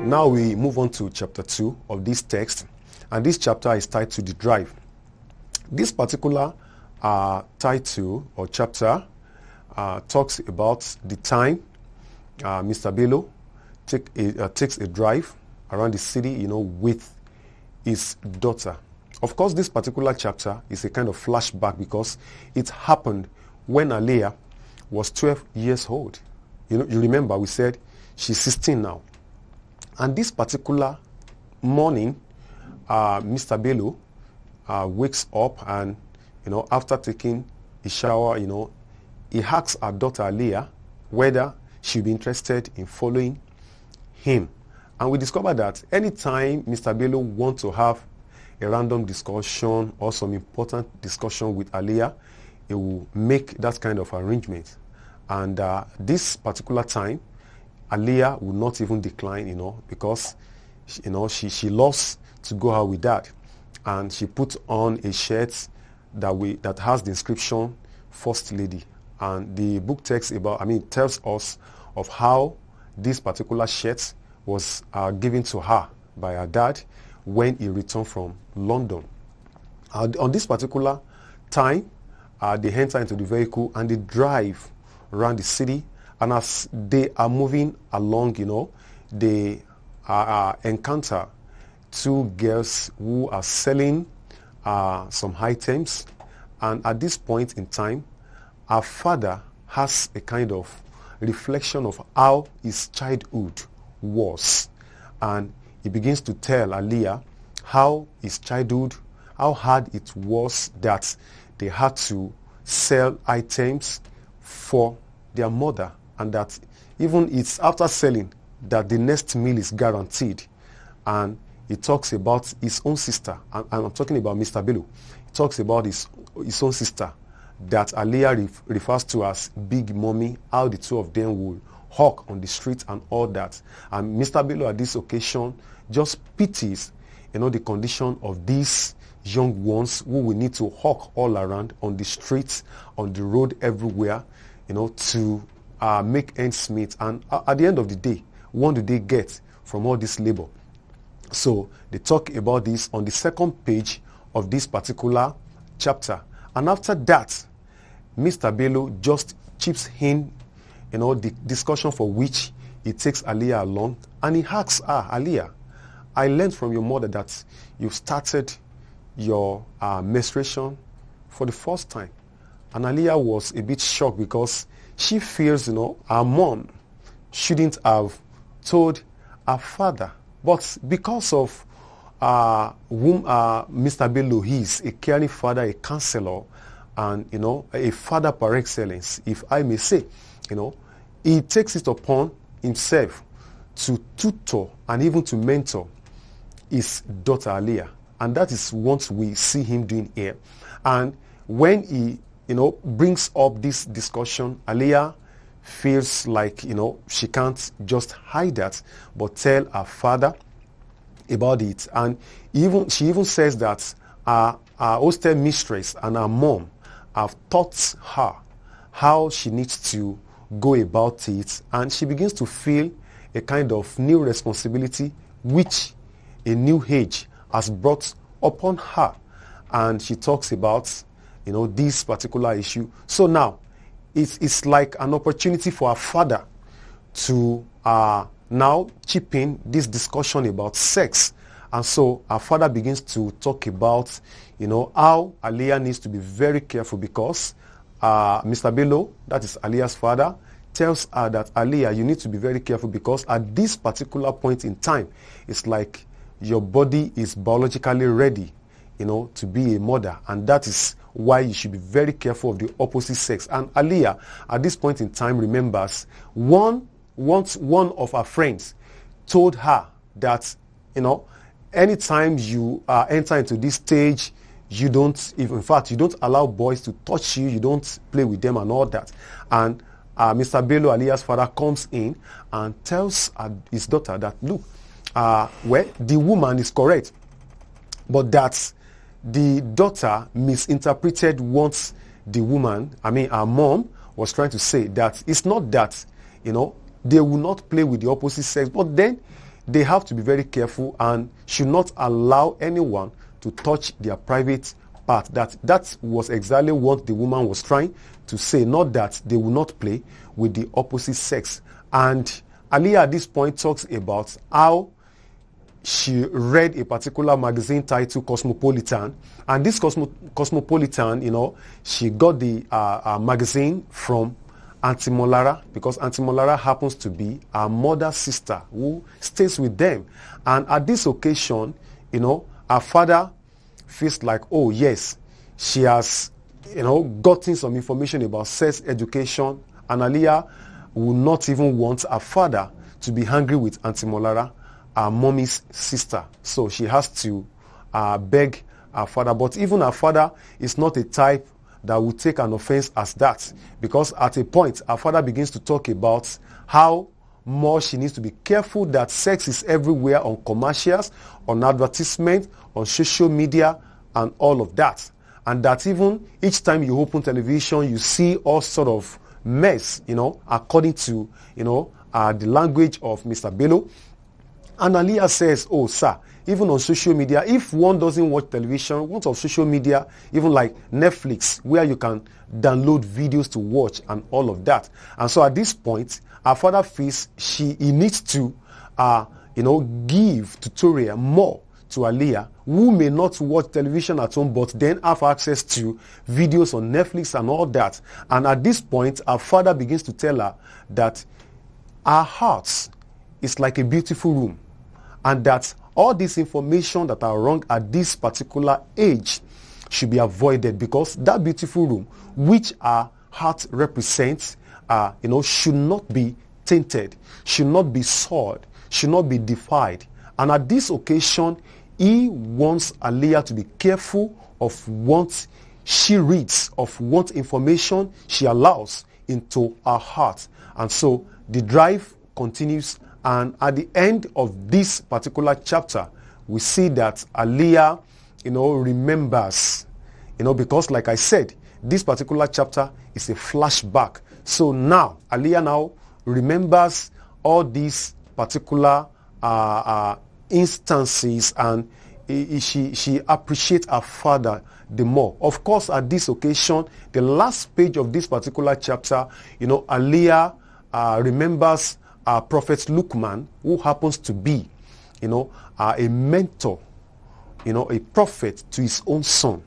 Now we move on to chapter 2 of this text, and this chapter is titled The Drive. This particular title or chapter talks about the time Mr. Bello takes a drive around the city, with his daughter. Of course, this particular chapter is a kind of flashback because it happened when Aliyah was 12 years old. You remember we said she's 16 now. And this particular morning, Mr. Bello wakes up and, after taking a shower, he asks our daughter Aliyah whether she'll be interested in following him. And we discovered that anytime Mr. Bello wants to have a random discussion or some important discussion with Aliyah, he will make that kind of arrangement. And this particular time, Aliyah will not even decline, because, she loves to go out with Dad. And she put on a shirt that has the inscription First Lady. And the book tells us of how this particular shirt was given to her by her dad when he returned from London. On this particular time, they enter into the vehicle and they drive around the city. And as they are moving along, they encounter two girls who are selling some items. And at this point in time, our father has a kind of reflection of how his childhood was. And he begins to tell Aliyah how his childhood, how hard it was that they had to sell items for their mother, and that even it's after selling that the next meal is guaranteed. And he talks about his own sister, and I'm talking about Mr. Bello. He talks about his own sister that Aliyah refers to as Big Mommy, how the two of them will hawk on the street and all that. And Mr. Bello at this occasion just pities, the condition of these young ones who will need to hawk all around on the streets, on the road, everywhere, to make ends meet. And at the end of the day, what do they get from all this labor? So they talk about this on the second page of this particular chapter. And after that, Mr. Bello just chips in, the discussion for which he takes Aliyah along. And he asks her, Aliyah, I learned from your mother that you've started your menstruation for the first time. And Aliyah was a bit shocked because she feels, her mom shouldn't have told her father. But because of whom Mr. Bello is, a caring father, a counselor, and, a father par excellence, if I may say, he takes it upon himself to tutor and even to mentor his daughter Aliyah. And that is what we see him doing here. And when he, brings up this discussion, Aliyah feels like, she can't just hide that, but tell her father about it. And she even says that her hostel mistress and her mom have taught her how she needs to go about it. And she begins to feel a kind of new responsibility which a new age has brought upon her. And she talks about, this particular issue. So now, it's like an opportunity for her father to now chip in this discussion about sex. And so our father begins to talk about, how Aliyah needs to be very careful because Mr. Bello, that is Aliyah's father, tells her that Aliyah, you need to be very careful because at this particular point in time, it's like your body is biologically ready, to be a mother. And that is why you should be very careful of the opposite sex. And Aliyah, at this point in time, remembers once one of her friends told her that, anytime you enter into this stage, you don't allow boys to touch you, you don't play with them and all that. And Mr. Bello, Aliyah's father, comes in and tells his daughter that, look, the woman is correct, but that the daughter misinterpreted what the woman, her mom, was trying to say. That it's not that, they will not play with the opposite sex, but then they have to be very careful and should not allow anyone to touch their private part. That was exactly what the woman was trying to say, not that they will not play with the opposite sex. And Aliyah at this point talks about how she read a particular magazine titled Cosmopolitan, and this Cosmopolitan, you know, she got the magazine from Auntie Molara, because Auntie Molara happens to be her mother's sister who stays with them. And at this occasion, you know, her father feels like, oh yes, she has, you know, gotten some information about sex education, and Aliyah will not even want her father to be angry with Auntie Molara, her mommy's sister. So she has to beg her father. But even her father is not a type that will take an offense as that, because at a point her father begins to talk about how more she needs to be careful that sex is everywhere, on commercials, on advertisement, on social media, and all of that. And that even each time you open television, you see all sort of mess, you know, according to, you know, the language of Mr. Bello. And Aliyah says, oh sir, even on social media, if one doesn't watch television, what's on social media, even like Netflix, where you can download videos to watch and all of that. And so at this point, her father feels he needs to, you know, give tutorial more to Aliyah, who may not watch television at home, but then have access to videos on Netflix and all that. And at this point, her father begins to tell her that her heart is like a beautiful room, and that all this information that are wrong at this particular age should be avoided, because that beautiful room, which our heart represents, you know, should not be tainted, should not be soiled, should not be defied. And at this occasion, he wants Aliyah to be careful of what she reads, of what information she allows into her heart. And so the drive continues. And at the end of this particular chapter, we see that Aliyah, you know, remembers, you know, because like I said, this particular chapter is a flashback. So now, Aliyah now remembers all these particular instances, and she appreciates her father the more. Of course, at this occasion, the last page of this particular chapter, you know, Aliyah remembers Prophet Luqman, who happens to be, you know, a mentor, you know, a prophet to his own son.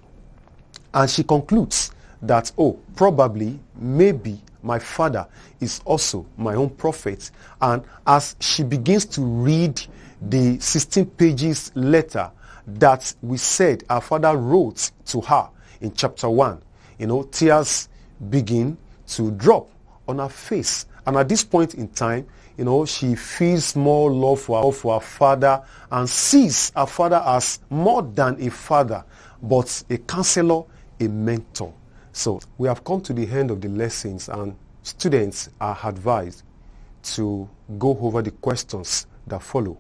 And she concludes that, oh, probably, maybe my father is also my own prophet. And as she begins to read the 16 pages letter that we said our father wrote to her in chapter 1, you know, tears begin to drop on her face. And at this point in time, you know, she feels more love for her father, and sees her father as more than a father, but a counselor, a mentor. So we have come to the end of the lessons, and students are advised to go over the questions that follow.